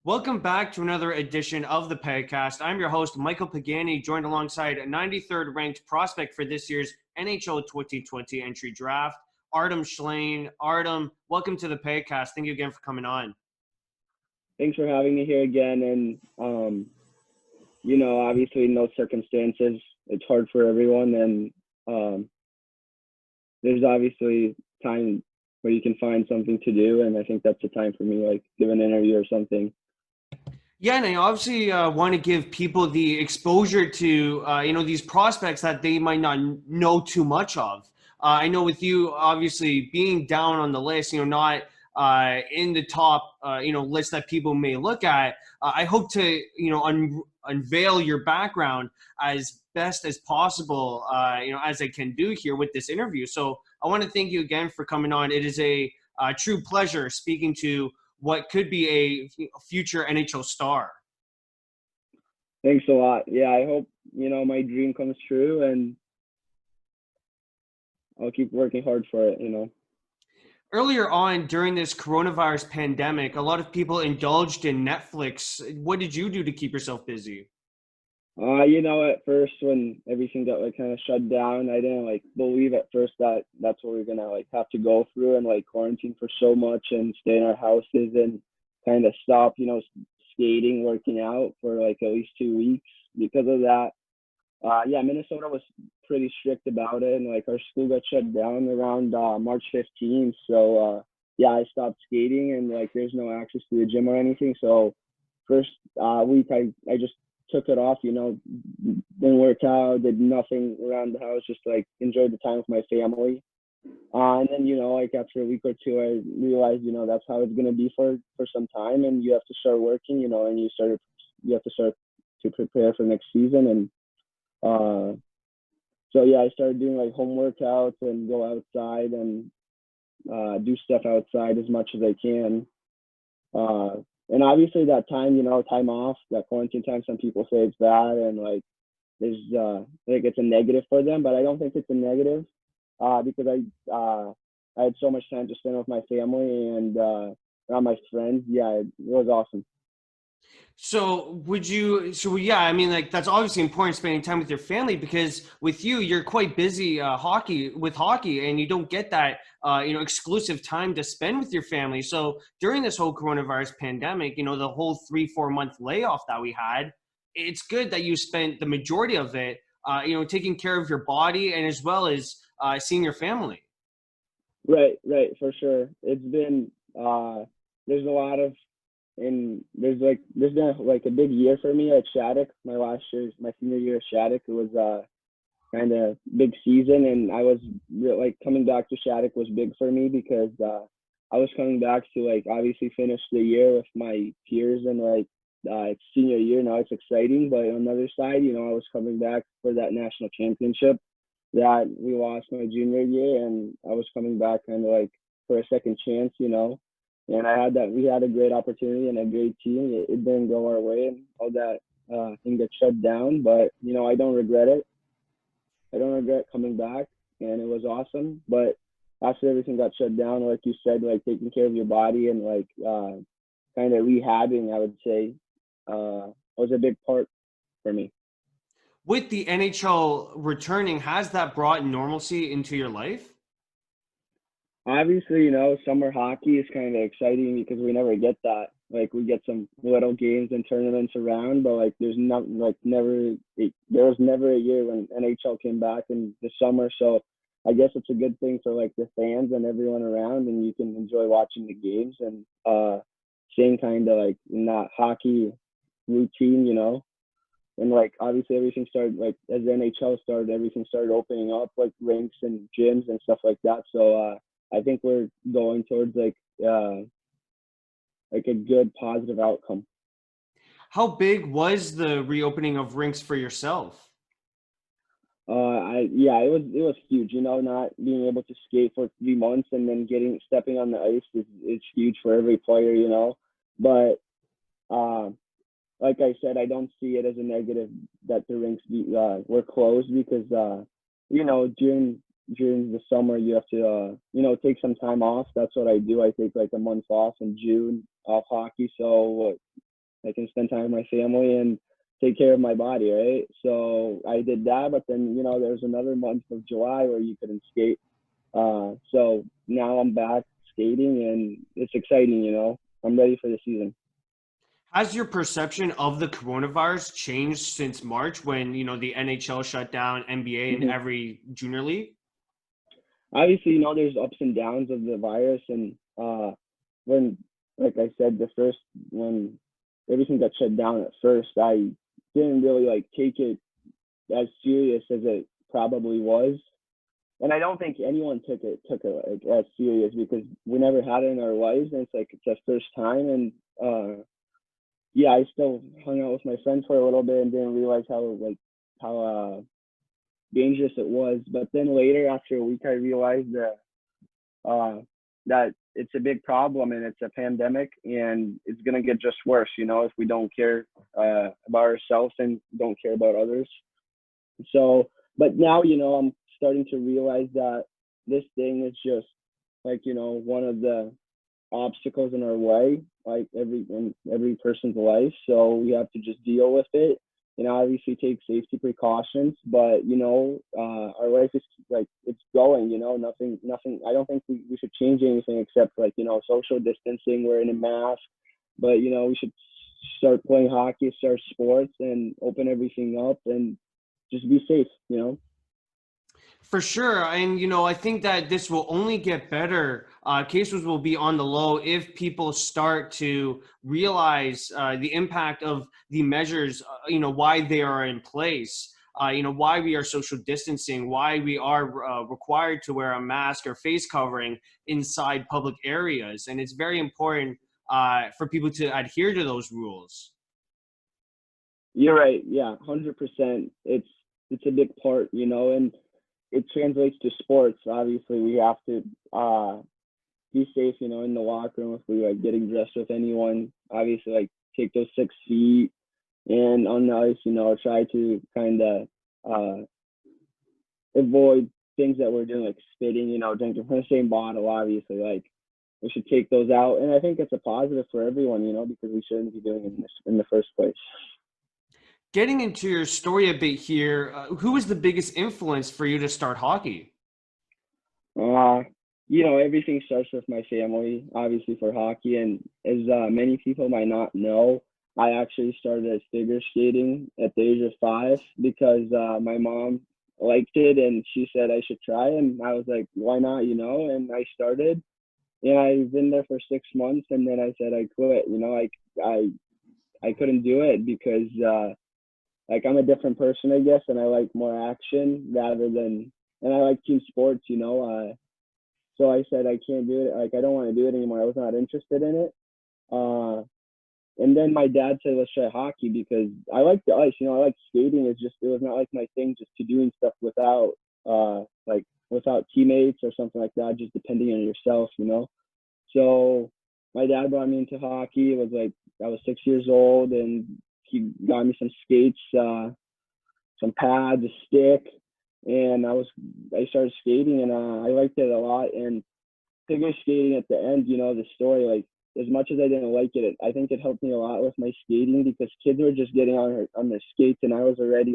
Welcome back to another edition of the Pagcast. I'm your host, Michael Pagani, joined alongside 93rd ranked prospect for this year's NHL 2020 entry draft, Artem Shlaine. Artem, welcome to the Pagcast. Thank you again for coming on. Thanks for having me here again. And, obviously in those circumstances, it's hard for everyone. And there's obviously time where you can find something to do. And I think that's the time for me, like give an interview or something. Yeah, and I obviously want to give people the exposure to, these prospects that they might not know too much of. I know with you, obviously, being down on the list, not in the top, list that people may look at. I hope to, unveil your background as best as possible, as I can do here with this interview. So I want to thank you again for coming on. It is a true pleasure speaking to what could be a future NHL star. Thanks a lot. Yeah, I hope, my dream comes true, and I'll keep working hard for it. Earlier on during this coronavirus pandemic, a lot of people indulged in Netflix. What did you do to keep yourself busy? At first when everything got kind of shut down, I didn't believe at first that that's what we're gonna have to go through and quarantine for so much and stay in our houses and kind of stop, skating, working out for at least 2 weeks because of that. Minnesota was pretty strict about it, and our school got shut down around March 15th. So I stopped skating, and there's no access to the gym or anything. So first week I just took it off, didn't work out, did nothing around the house, just enjoyed the time with my family. And then, after a week or two, I realized, that's how it's going to be for some time. And you have to start working, and you have to start to prepare for next season. And I started doing home workouts and go outside and do stuff outside as much as I can. And obviously that time, time off, that quarantine time, some people say it's bad and there's it's a negative for them, but I don't think it's a negative because I had so much time to spend with my family and around my friends. Yeah, it was awesome. So that's obviously important, spending time with your family, because with you, you're quite busy hockey, and you don't get that, exclusive time to spend with your family. So during this whole coronavirus pandemic, the whole 3-4 month layoff that we had, it's good that you spent the majority of it, taking care of your body and as well as seeing your family. Right, for sure. It's been, there's a lot of, and there's been a big year for me at Shattuck. My senior year at Shattuck, it was kind of big season, and I was coming back to Shattuck was big for me because I was coming back to obviously finish the year with my peers and it's senior year now. It's exciting, but on the other side, I was coming back for that national championship that we lost my junior year, and I was coming back kind of for a second chance, and we had a great opportunity and a great team. It didn't go our way and all that thing got shut down, but I don't regret it. I don't regret coming back, and it was awesome. But after everything got shut down, like you said, taking care of your body and kind of rehabbing, I would say, was a big part for me. With the NHL returning, has that brought normalcy into your life? Obviously, summer hockey is kind of exciting because we never get that. We get some little games and tournaments around, but there's not there was never a year when NHL came back in the summer. So I guess it's a good thing for the fans and everyone around, and you can enjoy watching the games and staying kind of in that hockey routine, And obviously everything started as the NHL started, everything started opening up rinks and gyms and stuff like that. So I think we're going towards a good positive outcome. How big was the reopening of rinks for yourself? It was huge. Not being able to skate for 3 months and then stepping on the ice is huge for every player. But like I said, I don't see it as a negative that the rinks were closed because during the summer you have to take some time off. That's what I do. I take a month off in June off hockey. So I can spend time with my family and take care of my body, right? So I did that, but then, there was another month of July where you couldn't skate. So now I'm back skating and it's exciting. I'm ready for the season. Has your perception of the coronavirus changed since March when, the NHL shut down, NBA, and every junior league? Obviously, there's ups and downs of the virus. And when, like I said, when everything got shut down at first, I didn't really take it as serious as it probably was. And I don't think anyone took it as serious because we never had it in our lives, and it's the first time. And yeah, I still hung out with my friends for a little bit and didn't realize how dangerous it was. But then later, after a week, I realized that it's a big problem and it's a pandemic and it's gonna get just worse, if we don't care about ourselves and don't care about others. So, but now, I'm starting to realize that this thing is just one of the obstacles in our way, in every person's life. So we have to just deal with it and obviously take safety precautions. But our life is it's going. Nothing. I don't think we should change anything except social distancing, wearing a mask. But we should start playing hockey, start sports, and open everything up and just be safe. For sure. And, I think that this will only get better. Cases will be on the low if people start to realize the impact of the measures, why they are in place, why we are social distancing, why we are required to wear a mask or face covering inside public areas. And it's very important for people to adhere to those rules. You're right. Yeah, 100%. It's a big part, and it translates to sports. Obviously, we have to be safe, in the locker room if we getting dressed with anyone. Obviously, take those 6 feet, and on the ice, try to kind of avoid things that we're doing, like spitting, drinking from the same bottle. Obviously, we should take those out, and I think it's a positive for everyone, because we shouldn't be doing it in the first place. Getting into your story a bit here, who was the biggest influence for you to start hockey? Everything starts with my family, obviously, for hockey. And as many people might not know, I actually started as figure skating at the age of 5 because my mom liked it and she said I should try. And I was like, why not, and I started. And I've been there for 6 months, and then I said I quit. I couldn't do it because I'm a different person, I guess, and I like more action and I like team sports, so I said I can't do it. I don't want to do it anymore. I was not interested in it. And then my dad said, let's try hockey because I like the ice. I like skating. It was not like my thing just to doing stuff without teammates or something like that, just depending on yourself, So my dad brought me into hockey. It was I was 6 years old, and he got me some skates, some pads, a stick, and I started skating, and I liked it a lot. And figure skating at the end, the story, as much as I didn't like it, I think it helped me a lot with my skating because kids were just getting on their skates, and I was already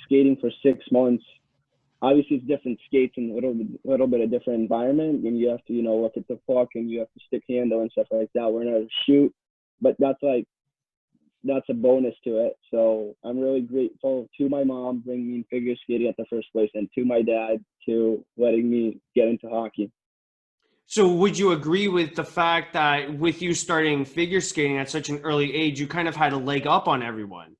skating for 6 months. Obviously, it's different skates and a little bit of different environment, and you have to look at the puck and you have to stick handle and stuff like that. We're not a shoot, but that's a bonus to it. So I'm really grateful to my mom bringing me in figure skating at the first place, and to my dad to letting me get into hockey. So would you agree with the fact that with you starting figure skating at such an early age, you kind of had a leg up on everyone?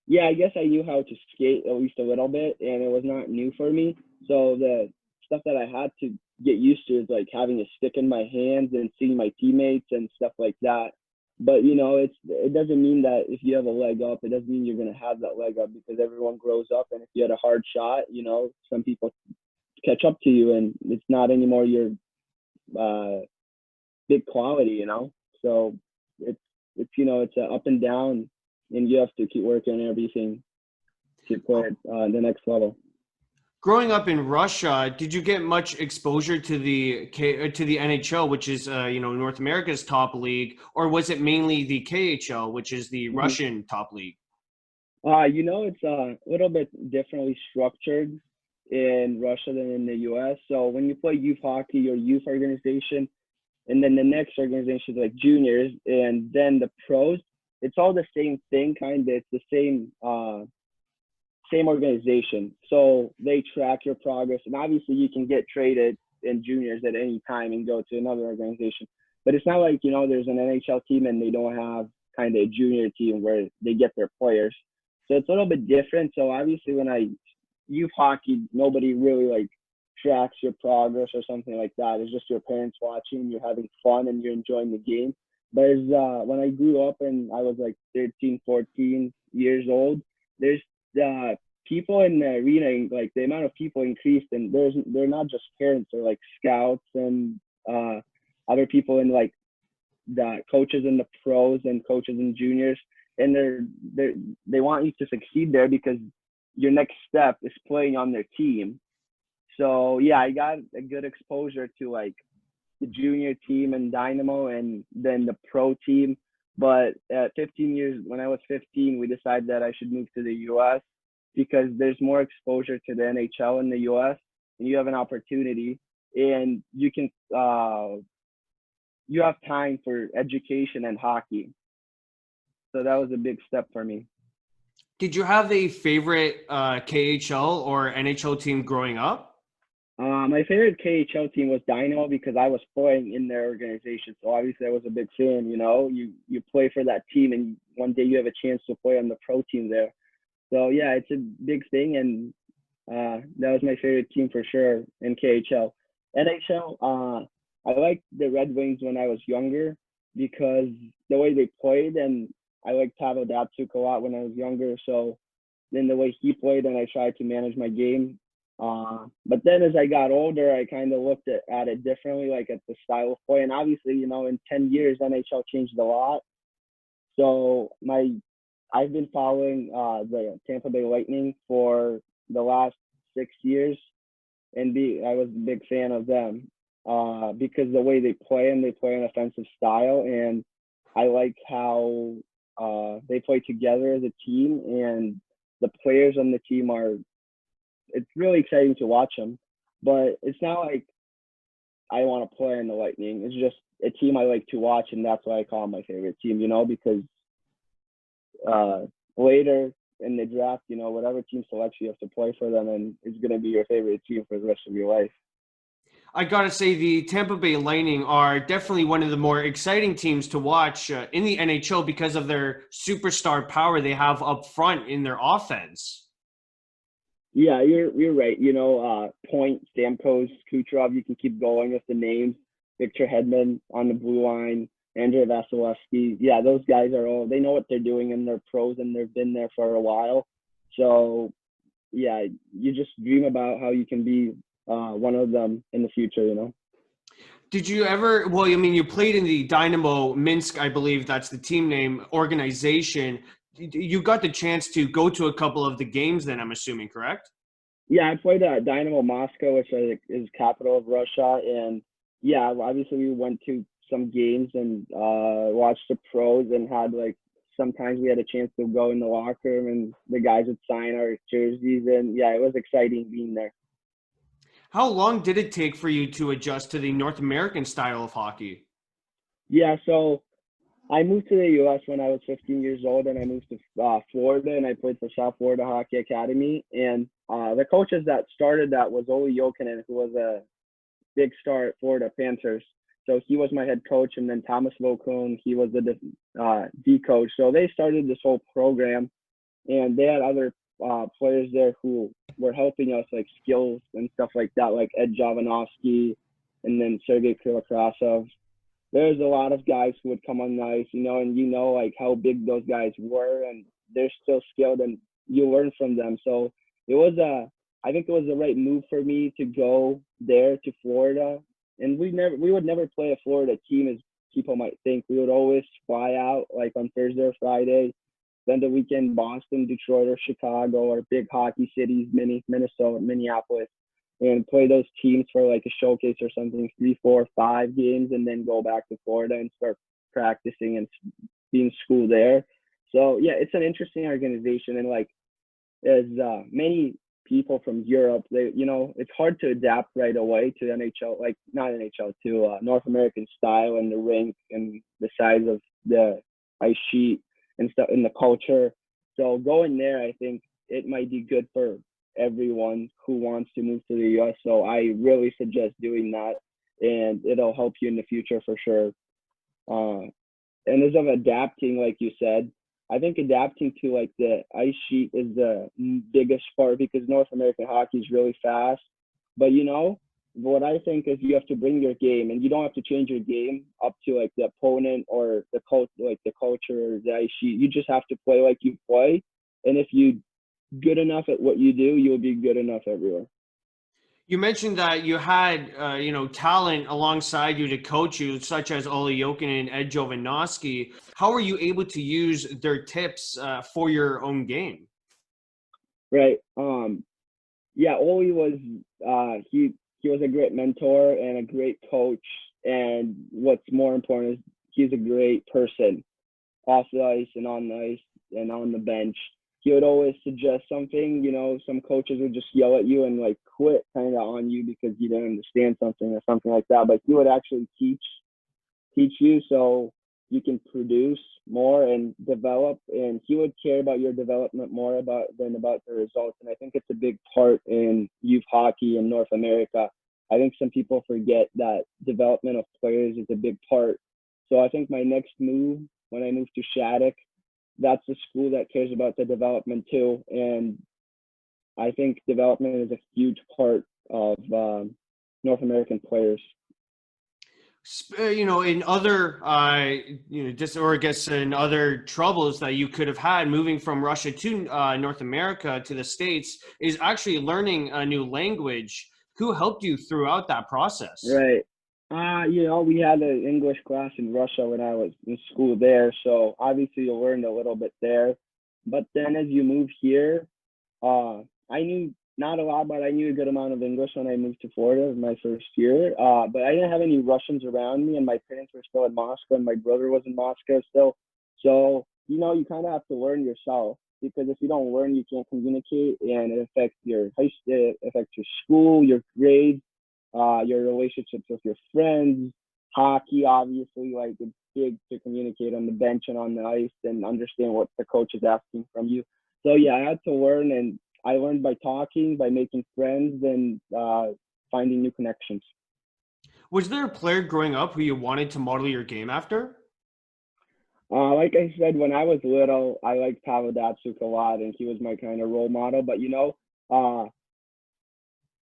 Yeah, I guess I knew how to skate at least a little bit, and it was not new for me. So the stuff that I had to get used to is having a stick in my hands and seeing my teammates and stuff like that. But it doesn't mean that if you have a leg up, it doesn't mean you're gonna have that leg up because everyone grows up, and if you had a hard shot, some people catch up to you, and it's not anymore your big quality, So it's it's an up and down, and you have to keep working on everything to play at the next level. Growing up in Russia, did you get much exposure to to the NHL, which is North America's top league, or was it mainly the KHL, which is the Mhm. Russian top league? It's a little bit differently structured in Russia than in the U.S. So when you play youth hockey, your youth organization, and then the next organization is like juniors, and then the pros. It's all the same thing, kind of. It's the same organization. So they track your progress, and obviously you can get traded in juniors at any time and go to another organization. But it's not like there's an NHL team and they don't have kind of a junior team where they get their players. So it's a little bit different. So obviously when I youth hockey, nobody really like tracks your progress or something like that. It's just your parents watching, you're having fun, and you're enjoying the game. But when I grew up and I was like 13, 14 years old, there's people in the arena, like the amount of people increased, and they're not just parents, they're like scouts and other people in like the coaches and the pros and coaches and juniors, and they want you to succeed there because your next step is playing on their team. So yeah, I got a good exposure to like the junior team and Dynamo and then the pro team. But at 15 years, when I was 15, we decided that I should move to the US because there's more exposure to the NHL in the US, and you have an opportunity, and you have time for education and hockey. So that was a big step for me. Did you have a favorite KHL or NHL team growing up? My favorite KHL team was Dynamo because I was playing in their organization. So obviously I was a big fan. You play for that team, and one day you have a chance to play on the pro team there. So yeah, it's a big thing, and that was my favorite team for sure in KHL. NHL, I liked the Red Wings when I was younger because the way they played, and I liked Pavel Datsyuk a lot when I was younger. So then the way he played, and I tried to manage my game. But then as I got older, I kind of looked at it differently, like at the style of play. And obviously, in 10 years, NHL changed a lot. So I've been following the Tampa Bay Lightning for the last 6 years, and I was a big fan of them because the way they play, and they play an offensive style, and I like how they play together as a team, and the players on the team it's really exciting to watch them. But it's not like I want to play in the Lightning. It's just a team I like to watch, and that's why I call them my favorite team, because uh, later in the draft, whatever team selects you have to play for them, and it's going to be your favorite team for the rest of your life. I gotta say, the Tampa Bay Lightning are definitely one of the more exciting teams to watch in the NHL because of their superstar power they have up front in their offense. Yeah, you're right. Point, Stamkos, Kucherov. You can keep going with the names. Victor Hedman on the blue line, Andrei Vasilevsky. Yeah, those guys they know what they're doing, and they're pros, and they've been there for a while. So yeah, you just dream about how you can be one of them in the future. Did you ever, well, I mean, you played in the Dynamo Minsk, I believe that's the team name, organization. You got the chance to go to a couple of the games then, I'm assuming, correct? Yeah, I played at Dynamo Moscow, which is capital of Russia, and yeah, obviously we went to some games and watched the pros, and had like sometimes we had a chance to go in the locker room, and the guys would sign our jerseys, and yeah, it was exciting being there. How long did it take for you to adjust to the North American style of hockey? Yeah, so I moved to the U.S. when I was 15 years old, and I moved to Florida, and I played for South Florida Hockey Academy. And the coaches that started that was Olli Jokinen, who was a big star at Florida Panthers. So he was my head coach, and then Thomas Vokun, he was the D coach. So they started this whole program, and they had other players there who were helping us, like skills and stuff like that, like Ed Jovanovski, and then Sergei Krivokrasov. There's a lot of guys who would come on the ice, and like how big those guys were, and they're still skilled, and you learn from them. So I think it was the right move for me to go there to Florida. And we would never play a Florida team as people might think. We would always fly out like on Thursday or Friday, spend a weekend in Boston, Detroit, or Chicago, or big hockey cities, Minnesota, Minneapolis, and play those teams for like a showcase or something, 3, 4, 5 games, and then go back to Florida and start practicing and being school there. So yeah, it's an interesting organization, and like as many people from Europe, they it's hard to adapt right away to NHL, like not NHL, to North American style and the rink and the size of the ice sheet and stuff in the culture. So going there, I think it might be good for everyone who wants to move to the US. So I really suggest doing that, and it'll help you in the future for sure. And as of adapting, like you said, I think adapting to like the ice sheet is the biggest part, because North American hockey is really fast. But what I think is you have to bring your game, and you don't have to change your game up to like the opponent or the like the culture or the ice sheet. You just have to play like you play, and if you good enough at what you do, you'll be good enough everywhere. You mentioned that you had, talent alongside you to coach you, such as Olli Jokinen and Ed Jovanovski. How were you able to use their tips for your own game? Right. Yeah, Ollie was he was a great mentor and a great coach, and what's more important is he's a great person off the ice and on the ice and on the bench. He would always suggest something. Some coaches would just yell at you and like quit kind of on you because you didn't understand something or something like that. But he would actually teach you so you can produce more and develop. And he would care about your development more than about the results. And I think it's a big part in youth hockey in North America. I think some people forget that development of players is a big part. So I think my next move, when I move to Shattuck, that's a school that cares about the development too. And I think development is a huge part of North American players. In other, or I guess in other troubles that you could have had moving from Russia to North America to the States is actually learning a new language. Who helped you throughout that process? Right. We had an English class in Russia when I was in school there, so obviously you learned a little bit there. But then as you move here, I knew not a lot, but I knew a good amount of English when I moved to Florida my first year. But I didn't have any Russians around me, and my parents were still in Moscow, and my brother was in Moscow still. So, you kind of have to learn yourself, because if you don't learn, you can't communicate, and it affects it affects your school, your grades, your relationships with your friends. Hockey, obviously, like it's big to communicate on the bench and on the ice and understand what the coach is asking from you. So yeah, I had to learn, and I learned by talking, by making friends, and finding new connections. Was there a player growing up who you wanted to model your game after? Like I said, when I was little, I liked Pavel Datsyuk a lot, and he was my kind of role model. But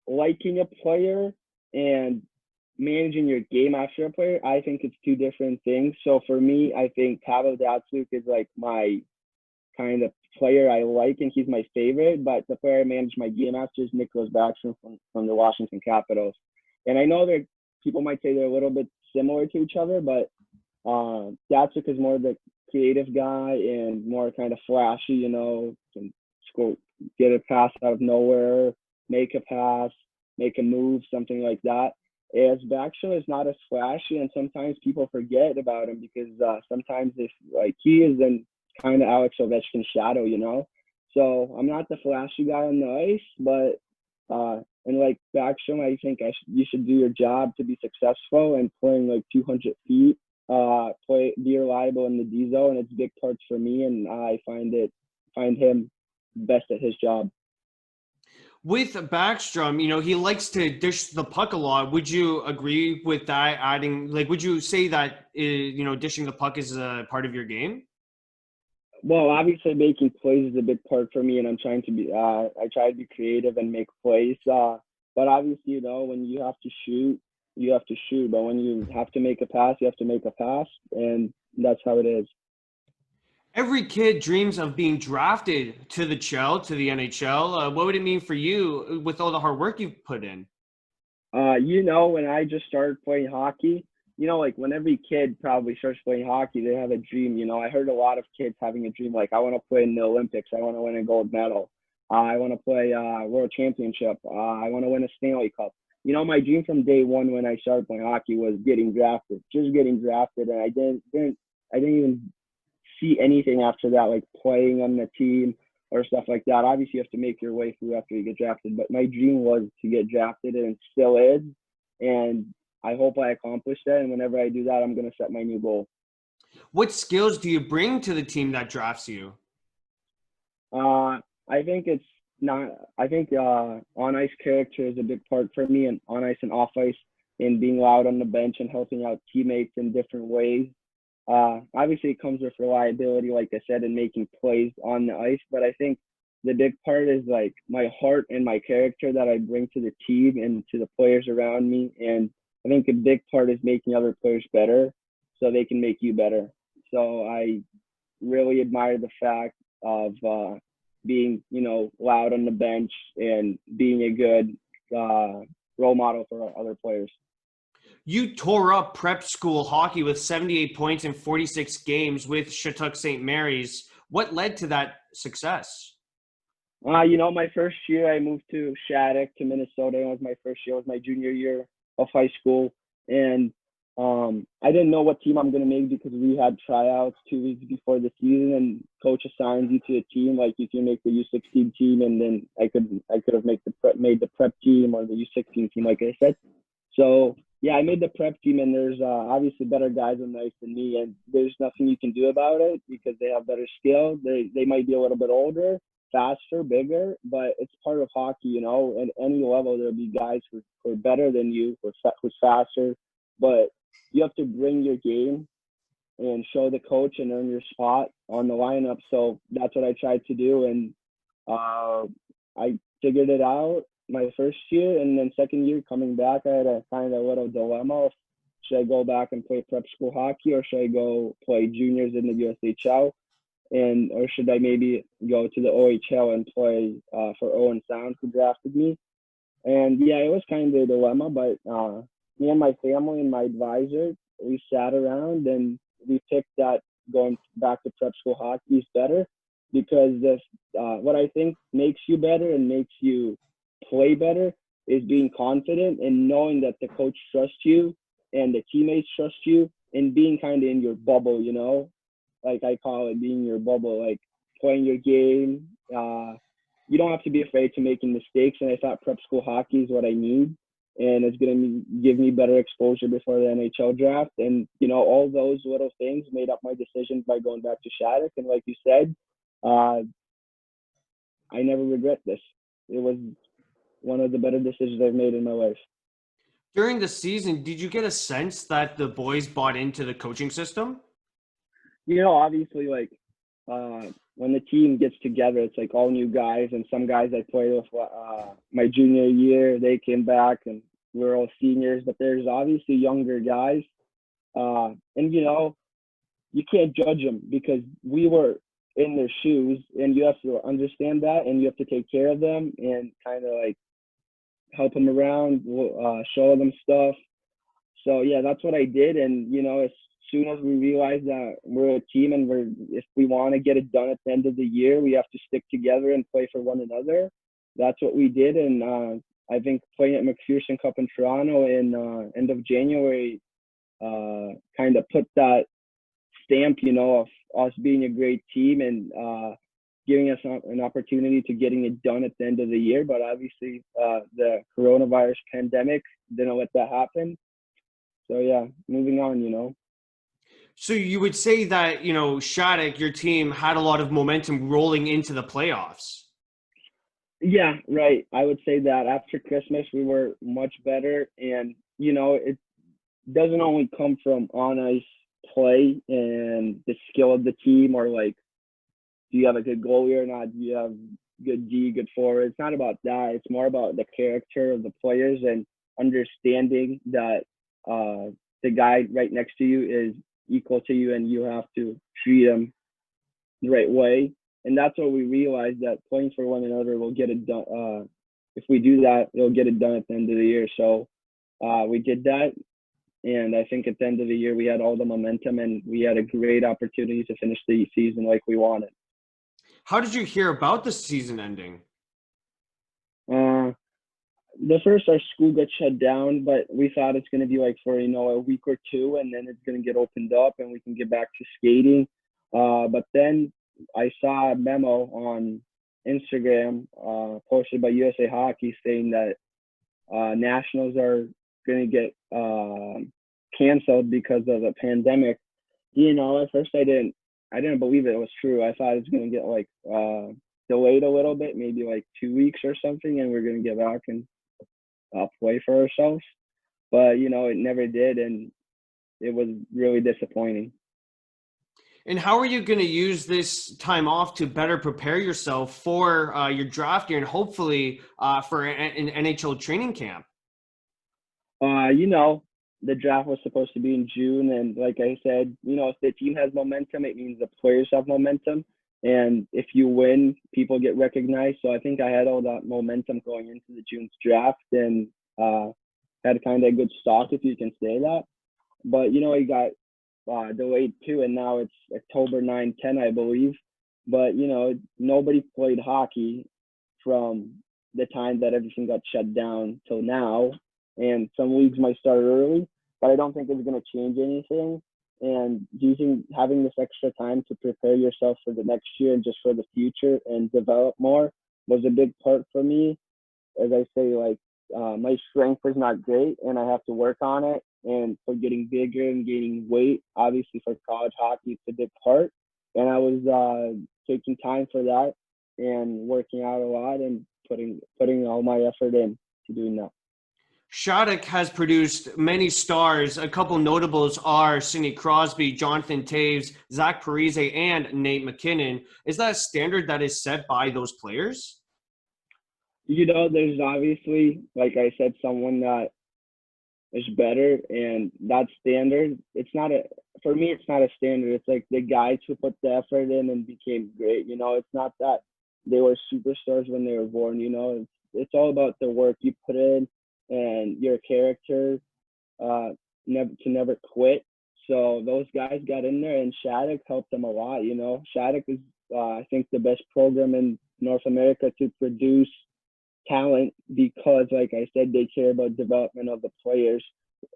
liking a player and managing your game after a player, I think it's two different things. So for me, I think Pavel Datsyuk is like my kind of player I like, and he's my favorite. But the player I manage my game after is Nicholas Backstrom from the Washington Capitals. And I know that people might say they're a little bit similar to each other, but Datsyuk is more the creative guy and more kind of flashy, can score, get a pass out of nowhere, make a pass, make a move, something like that. As Backstrom is not as flashy, and sometimes people forget about him because sometimes if like he is in kind of Alex Ovechkin's shadow, So I'm not the flashy guy on the ice, but and like Backstrom, I think you should do your job to be successful, and playing like 200 feet, be reliable in the D zone. It's big parts for me, and I find him best at his job. With Backstrom, he likes to dish the puck a lot. Would you agree with that? Would you say that dishing the puck is a part of your game? Well, obviously making plays is a big part for me, and I'm trying to be. I try to be creative and make plays. But obviously, when you have to shoot, you have to shoot. But when you have to make a pass, you have to make a pass, and that's how it is. Every kid dreams of being drafted to the NHL. What would it mean for you with all the hard work you've put in? When I just started playing hockey, like when every kid probably starts playing hockey, they have a dream. I heard a lot of kids having a dream like, I want to play in the Olympics. I want to win a gold medal. I want to play world championship. I want to win a Stanley Cup. My dream from day one when I started playing hockey was getting drafted, just getting drafted. And I didn't even see anything after that, like playing on the team or stuff like that. Obviously, you have to make your way through after you get drafted. But my dream was to get drafted, and it still is. And I hope I accomplish that. And whenever I do that, I'm going to set my new goal. What skills do you bring to the team that drafts you? I think it's not. I think on ice character is a big part for me, and on ice and off ice, and being loud on the bench and helping out teammates in different ways. Obviously, it comes with reliability, like I said, and making plays on the ice. But I think the big part is like my heart and my character that I bring to the team and to the players around me. And I think a big part is making other players better so they can make you better. So I really admire the fact of being, loud on the bench and being a good role model for other players. You tore up prep school hockey with 78 points in 46 games with Shattuck St. Mary's. What led to that success? My first year I moved to Shattuck to Minnesota. It was my first year. It was my junior year of high school. And I didn't know what team I'm going to make because we had tryouts 2 weeks before the season, and coach assigns you to a team. Like you can make the U16 team, and then I could have made the prep team or the U16 team, like I said. So yeah, I made the prep team, and there's obviously better guys on the ice than me, and there's nothing you can do about it because they have better skill. They might be a little bit older, faster, bigger, but it's part of hockey, At any level, there'll be guys who are better than you, who's faster, but you have to bring your game and show the coach and earn your spot on the lineup. So that's what I tried to do, and I figured it out my first year, and then second year coming back, I had a kind of a little dilemma of should I go back and play prep school hockey or should I go play juniors in the USHL, or should I maybe go to the OHL and play for Owen Sound, who drafted me. And yeah, it was kind of a dilemma, but me and my family and my advisor, we sat around and we picked that going back to prep school hockey is better because what I think makes you better and makes you play better is being confident and knowing that the coach trusts you and the teammates trust you and being kind of in your bubble, like I call it being your bubble, like playing your game. You don't have to be afraid to making mistakes. And I thought prep school hockey is what I need. And it's going to give me better exposure before the NHL draft. And, all those little things made up my decision by going back to Shattuck. And like you said, I never regret this. It was one of the better decisions I've made in my life. During the season, did you get a sense that the boys bought into the coaching system? Obviously, like when the team gets together, it's like all new guys, and some guys I played with my junior year, they came back, and we're all seniors. But there's obviously younger guys, and you can't judge them because we were in their shoes, and you have to understand that, and you have to take care of them and kind of like help them around, show them stuff. So yeah, that's what I did, and as soon as we realized that we're a team and if we want to get it done at the end of the year, we have to stick together and play for one another. That's what we did. And I think playing at McPherson Cup in Toronto in end of January kind of put that stamp, of us being a great team and giving us an opportunity to getting it done at the end of the year. But obviously the coronavirus pandemic didn't let that happen. So yeah, moving on, So you would say that, Shattuck, your team, had a lot of momentum rolling into the playoffs. Yeah, right. I would say that after Christmas, we were much better. And, it doesn't only come from on-ice play and the skill of the team or, like, do you have a good goalie or not? Do you have good D, good forward? It's not about that. It's more about the character of the players and understanding that the guy right next to you is equal to you and you have to treat him the right way. And that's what we realized, that playing for one another will get it done. If we do that, it'll get it done at the end of the year. So we did that. And I think at the end of the year, we had all the momentum and we had a great opportunity to finish the season like we wanted. How did you hear about the season ending? The first, our school got shut down, but we thought it's going to be like for, a week or two, and then it's going to get opened up and we can get back to skating. But then I saw a memo on Instagram posted by USA Hockey saying that nationals are going to get canceled because of the pandemic. At first I didn't believe it was true. I thought it was going to get like delayed a little bit, maybe like 2 weeks or something, and we're going to get back and play for ourselves. But it never did, and it was really disappointing. And how are you going to use this time off to better prepare yourself for your draft year and hopefully for an NHL training camp? The draft was supposed to be in June, and like I said, if the team has momentum, it means the players have momentum. And if you win, people get recognized. So I think I had all that momentum going into the June's draft and had kind of a good stock, if you can say that. But, it got delayed too, and now it's October 9, 10, I believe. But, nobody played hockey from the time that everything got shut down till now. And some leagues might start early, but I don't think it's going to change anything. And having this extra time to prepare yourself for the next year and just for the future and develop more was a big part for me. As I say, like my strength is not great, and I have to work on it. And for getting bigger and gaining weight, obviously for college hockey, it's a big part. And I was taking time for that and working out a lot and putting all my effort in to doing that. Shattuck has produced many stars. A couple notables are Sidney Crosby, Jonathan Taves, Zach Parise, and Nate McKinnon. Is that a standard that is set by those players? There's obviously, like I said, someone that is better, and that standard, for me, it's not a standard. It's like the guys who put the effort in and became great. It's not that they were superstars when they were born. It's all about the work you put in and your character, never quit. So those guys got in there, and Shattuck helped them a lot. Shattuck is, I think, the best program in North America to produce talent because, like I said, they care about development of the players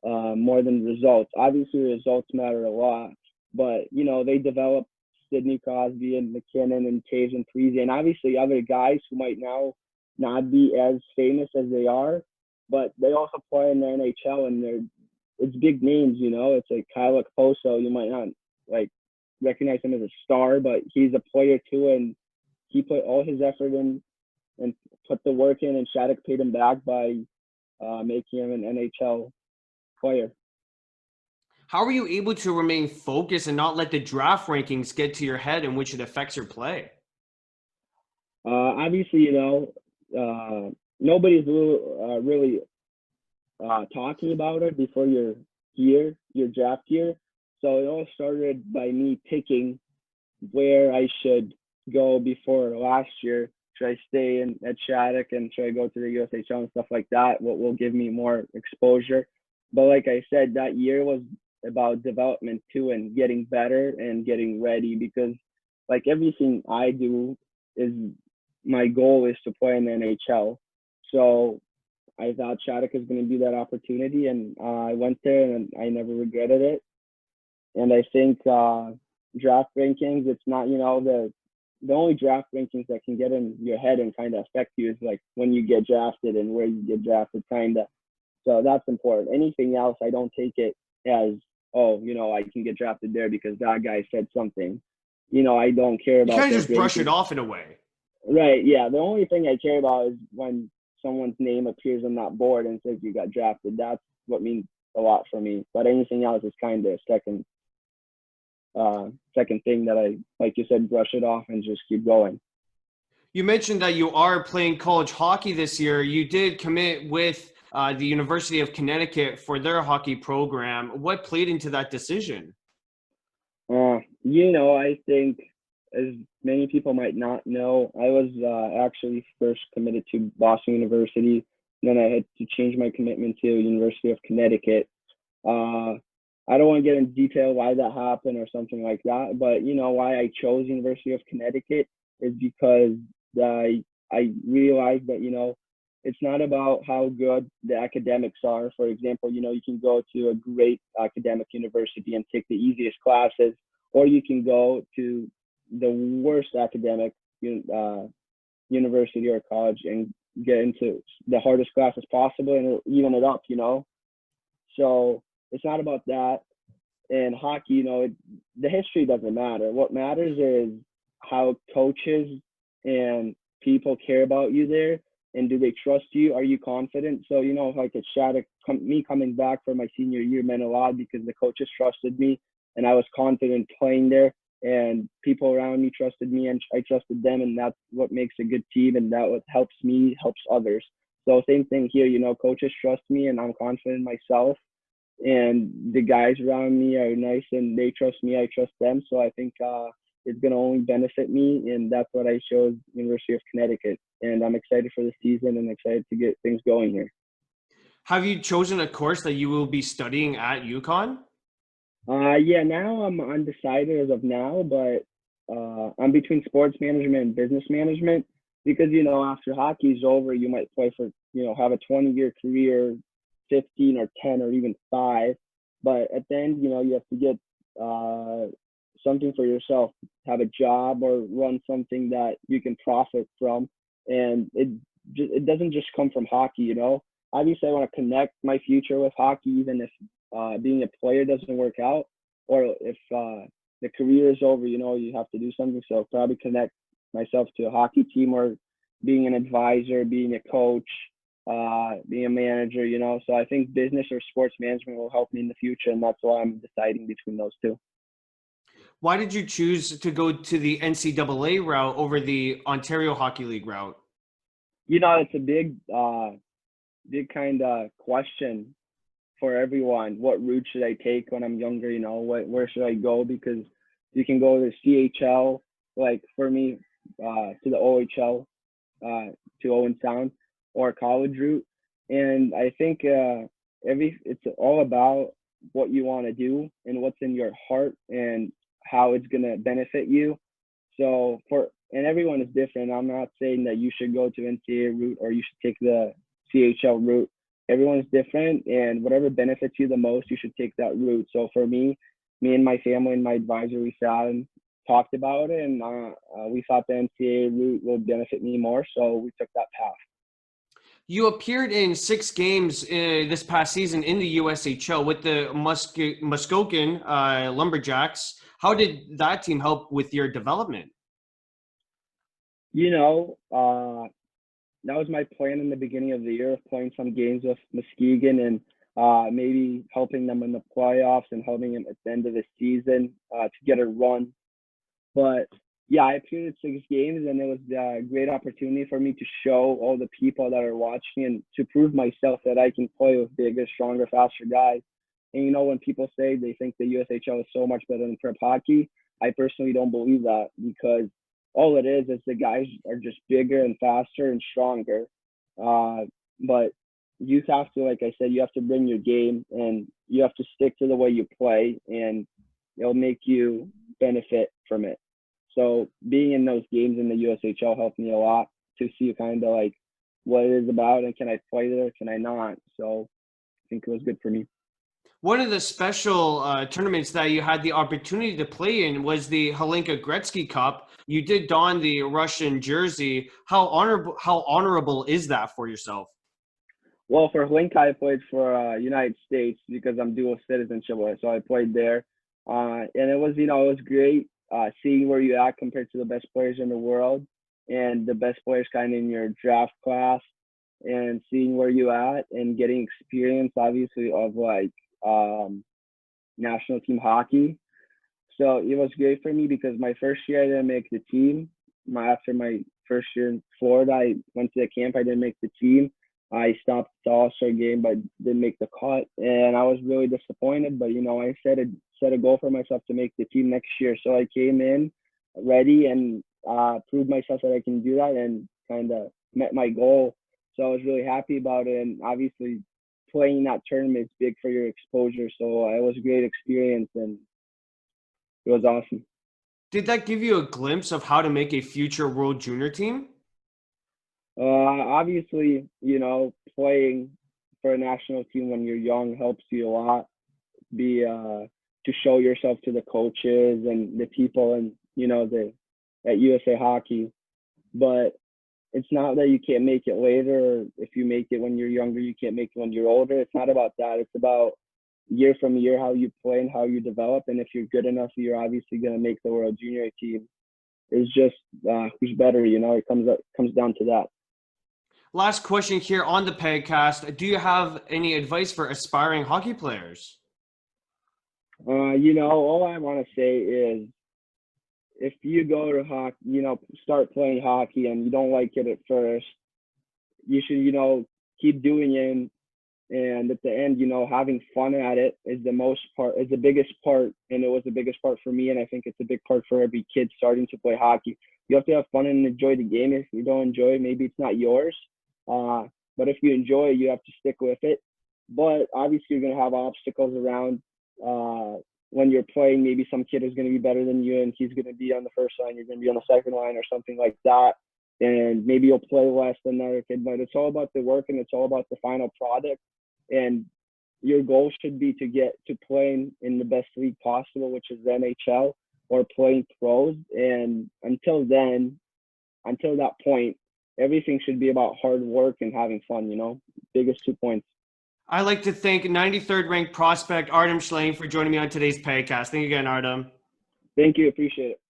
more than results. Obviously, results matter a lot, but they develop Sidney Crosby and McKinnon and Taves and Parise, and obviously other guys who might now not be as famous as they are, but they also play in the NHL, and it's big names. It's like Kyle Okposo. You might not like recognize him as a star, but he's a player too, and he put all his effort in and put the work in, and Shattuck paid him back by making him an NHL player. How are you able to remain focused and not let the draft rankings get to your head in which it affects your play? Obviously, nobody's really talking about it before your draft year. So it all started by me picking where I should go before last year. Should I stay at Shattuck and should I go to the USHL and stuff like that? What will give me more exposure? But like I said, that year was about development too, and getting better and getting ready, because like everything I do is my goal is to play in the NHL. So I thought Shattuck is going to be that opportunity, and I went there and I never regretted it. And I think draft rankings, it's not, the only draft rankings that can get in your head and kind of affect you is like when you get drafted and where you get drafted, kind of. So that's important. Anything else, I don't take it as, I can get drafted there because that guy said something. I don't care about. You kind of just brush it off in a way. Right. Yeah. The only thing I care about is when someone's name appears on that board and says you got drafted. That's what means a lot for me. But anything else is kind of second thing that I, like you said, brush it off and just keep going. You mentioned that you are playing college hockey this year. You did commit with the University of Connecticut for their hockey program. What played into that decision? I think, as many people might not know, I was actually first committed to Boston University. Then I had to change my commitment to University of Connecticut. I don't want to get into detail why that happened or something like that, but why I chose University of Connecticut is because I realized that it's not about how good the academics are. For example, you can go to a great academic university and take the easiest classes, or you can go to the worst academic university or college and get into the hardest classes possible and it'll even it up. So it's not about that. And hockey, the history doesn't matter. What matters is how coaches and people care about you there, and do they trust you? Are you confident? So like at Shattuck, me coming back for my senior year meant a lot because the coaches trusted me, and I was confident playing there, and people around me trusted me, and I trusted them, and that's what makes a good team, and that what helps me helps others. So same thing here. Coaches trust me, and I'm confident in myself, and the guys around me are nice and they trust me, I trust them. So I think it's going to only benefit me, and that's what I chose University of Connecticut. And I'm excited for the season and excited to get things going here. Have you chosen a course that you will be studying at UConn? Yeah, now I'm undecided as of now, but I'm between sports management and business management because, after hockey's over, you might play for, have a 20-year career, 15 or 10 or even 5. But at the end, you have to get something for yourself, have a job or run something that you can profit from. And it doesn't just come from hockey. Obviously, I want to connect my future with hockey, even if being a player doesn't work out, or if the career is over, you have to do something. So probably connect myself to a hockey team, or being an advisor, being a coach, being a manager, So I think business or sports management will help me in the future, and that's why I'm deciding between those two. Why did you choose to go to the NCAA route over the Ontario Hockey League route? It's a big kind of question for everyone. What route should I take when I'm younger? Where should I go? Because you can go to CHL, like for me, to the OHL, to Owen Sound, or college route. And I think it's all about what you want to do and what's in your heart and how it's going to benefit you. So and everyone is different. I'm not saying that you should go to NCAA route or you should take the CHL route. Everyone's different, and whatever benefits you the most, you should take that route. So for me and my family and my advisor, we sat and talked about it, and we thought the NCAA route would benefit me more, so we took that path. You appeared in 6 games this past season in the USHL with the Muskokan Lumberjacks. How did that team help with your development? That was my plan in the beginning of the year, of playing some games with Muskegon and maybe helping them in the playoffs and helping them at the end of the season to get a run. But yeah, I appeared at 6 games, and it was a great opportunity for me to show all the people that are watching and to prove myself that I can play with bigger, stronger, faster guys. And when people say they think the USHL is so much better than prep hockey, I personally don't believe that, because all it is the guys are just bigger and faster and stronger. But you have to, like I said, you have to bring your game, and you have to stick to the way you play, and it'll make you benefit from it. So being in those games in the USHL helped me a lot to see kind of like what it is about, and can I play there, can I not? So I think it was good for me. One of the special tournaments that you had the opportunity to play in was the Hlinka Gretzky Cup. You did don the Russian jersey. How honorable is that for yourself? Well, for Hlinka, I played for United States because I'm dual citizenship, so I played there, and it was great seeing where you at compared to the best players in the world, and the best players kind of in your draft class, and seeing where you at and getting experience, obviously, of like national team hockey. So it was great for me because my first year I didn't make the team. After my first year in Florida, I went to the camp. I didn't make the team. I stopped the All-Star game, but didn't make the cut, and I was really disappointed. But I set a goal for myself to make the team next year. So I came in ready and proved myself that I can do that, and kind of met my goal. So I was really happy about it, and obviously playing that tournament is big for your exposure. So it was a great experience, and it was awesome. Did that give you a glimpse of how to make a future World Junior team? Obviously, playing for a national team when you're young helps you a lot. Be to show yourself to the coaches and the people, and the at USA Hockey. But it's not that you can't make it later, or if you make it when you're younger, you can't make it when you're older. It's not about that. It's about year from year how you play and how you develop. And if you're good enough, you're obviously going to make the World Junior team. It's just who's better. It comes down to that. Last question here on the Pagcast. Do you have any advice for aspiring hockey players? All I want to say is if you go to hockey, start playing hockey and you don't like it at first, you should, keep doing it. And at the end, having fun at it is the biggest part. And it was the biggest part for me. And I think it's a big part for every kid starting to play hockey. You have to have fun and enjoy the game. If you don't enjoy it, maybe it's not yours. But if you enjoy it, you have to stick with it. But obviously, you're going to have obstacles around when you're playing. Maybe some kid is going to be better than you, and he's going to be on the first line. You're going to be on the second line or something like that. And maybe you'll play less than the other kid. But it's all about the work, and it's all about the final product. And your goal should be to get to playing in the best league possible, which is the NHL, or playing pros. And until that point, everything should be about hard work and having fun, biggest 2 points. I'd like to thank 93rd ranked prospect Artem Shlaine for joining me on today's Pagcast. Thank you again, Artem. Thank you. Appreciate it.